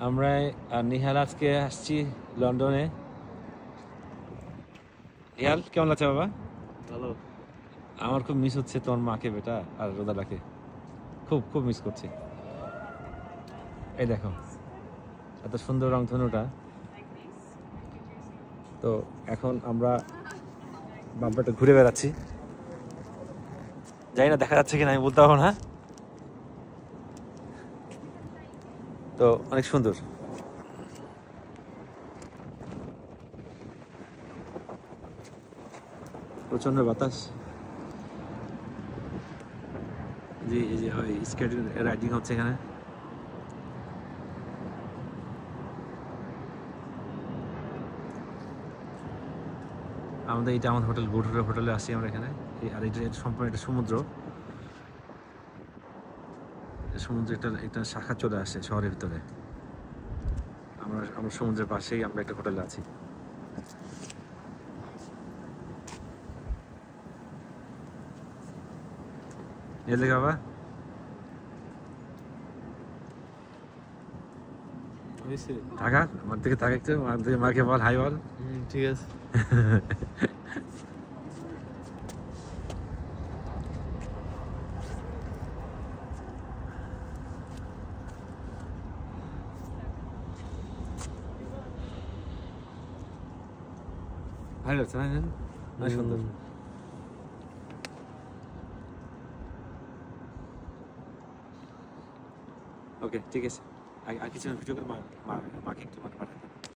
আমরা আর নিহাল আজকে আসছি লন্ডনে। নিহাল কেমন আছে বাবা? ভালো। আমার খুব মিস হচ্ছে তোর মাকে বেটা আর রোদালাকে, খুব খুব মিস করছি। এই দেখো এত সুন্দর রংধনুটা। তো এখন আমরা বাম্পারটা ঘুরে বেড়াচ্ছি, জানি না দেখা যাচ্ছে কিনা আমি বলতে পারবো না। তো অনেক সুন্দর। প্রচন্ড বাতাস। জি এই যে স্কেট রাইডিং হচ্ছে এখানে। এটা আমাদের হোটেল হোটেলে আসছি আমরা এখানে। আর এটা সম্পূর্ণ একটা সমুদ্র, সমুদ্রে একটা শাখা চলে আসে শহরের ভিতরে। আমরা সমুদ্রের পাশেই আমরা একটা হোটেলে আছি। এলে বাবা থাকা আমার দিকে থাকা, একটু আমার দিকে মাকে বল হাই বল। ঠিক আছে। ভালো লাগছে না? অনেক সুন্দর। ওকে ঠিক আছে, আর কিছু ভিডিও করে মাকে একটু পাঠান।